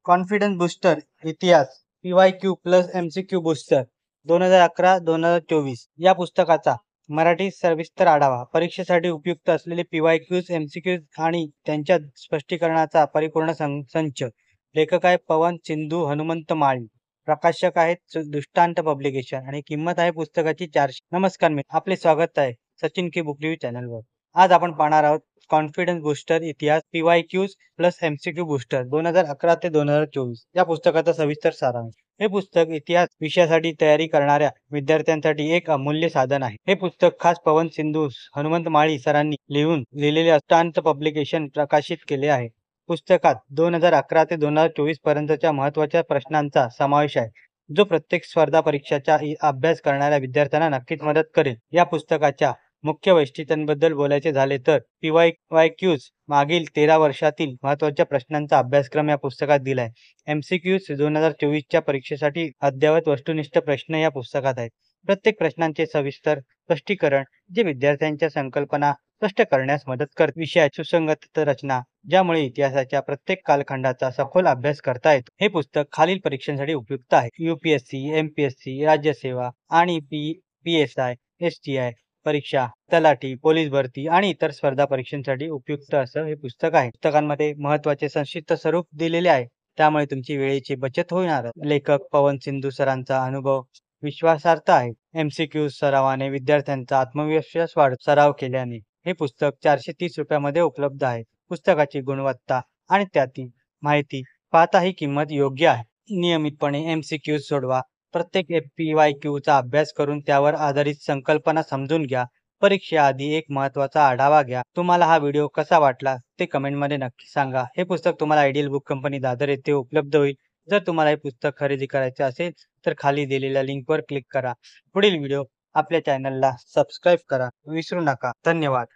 Confidence booster इतिहास PYQ plus MCQ booster 2011-2024 या पुस्तकाचा मराठी सविस्तर आढावा. परीक्षेसाठी उपयुक्त असलेले PYQs, MCQs आणि त्यांच्या स्पष्टीकरणाचा परिपूर्ण संच. लेखक आहे पवन सिंधू हनुमंत माळी. प्रकाशक आहेत दृष्टांत पब्लिकेशन आणि किंमत आहे पुस्तकाची 400. नमस्कार मित्र, आपले स्वागत आहे सचिन के बुक रिव्ह्यू चॅनलवर. आज आपण पाहणार आहोत कॉन्फिडन्स बूस्टर इतिहास PYQs प्लस MCQ बूस्टर 2011 ते 2024 या पुस्तकाचा सविस्तर सारांश. हे पुस्तक इतिहास विषयासाठी तयारी करणाऱ्या विद्यार्थ्यांसाठी एक अमूल्य साधन आहे. हे पुस्तक खास पवन सिंधू हनुमंत माळी सरांनी लिहिलेले दृष्टांत पब्लिकेशन प्रकाशित केले आहे. पुस्तकात 2011 ते 2024 पर्यंतच्या महत्त्वाच्या प्रश्नांचा समावेश आहे, जो प्रत्येक स्पर्धा परीक्षाचा अभ्यास करणाऱ्या विद्यार्थ्यांना नक्कीच मदत करेल. या पुस्तकाच्या मुख्य वैशिष्ट्यांबद्दल बोलायचे झाले तर PYQs मागील 13 वर्षातील महत्त्वाच्या प्रश्नांचा अभ्यासक्रम या पुस्तकात दिलाय. MCQs 2024च्या परीक्षेसाठी अद्ययावत वस्तुनिष्ठ प्रश्न या पुस्तकात आहेत. प्रत्येक प्रश्नांचे सविस्तर स्पष्टीकरण जे विद्यार्थ्यांच्या संकल्पना स्पष्ट करण्यास मदत करते. विषयाची सुसंगत रचना, ज्यामुळे इतिहासाच्या प्रत्येक कालखंडाचा सखोल अभ्यास करता येतो. हे पुस्तक खालील परीक्षांसाठी उपयुक्त आहे. UPSC, MPSC, राज्यसेवा आणि PSI, STI परीक्षा, तलाठी, पोलीस भरती आणि इतर स्पर्धा परीक्षांसाठी उपयुक्त असं हे पुस्तक आहे. पुस्तकांमध्ये महत्त्वाचे संक्षिप्त स्वरूप दिलेले आहे, त्यामुळे तुमची वेळेची बचत होणार. लेखक पवन सिंधू सरांचा अनुभव विश्वासार्ह आहे. MCQ सरावाने विद्यार्थ्यांचा आत्मविश्वास सराव केल्याने हे पुस्तक 430 रुपयामध्ये उपलब्ध आहे. पुस्तकाची गुणवत्ता आणि त्यातील माहिती पाहता ही किंमत योग्य आहे. नियमितपणे MCQ सोडवा. प्रत्येक PYQचा अभ्यास करून त्यावर आधारित संकल्पना समजून घ्या. परीक्षेआधी एक महत्त्वाचा आढावा घ्या. तुम्हाला हा व्हिडिओ कसा वाटला ते कमेंटमध्ये नक्की सांगा. हे पुस्तक तुम्हाला आयडियल बुक कंपनी दादर येथे उपलब्ध होईल. जर तुम्हाला हे पुस्तक खरेदी करायचे असेल तर खाली दिलेल्या लिंकवर क्लिक करा. पुढील व्हिडिओ आपल्या चॅनलला सबस्क्राईब करा विसरू नका. धन्यवाद.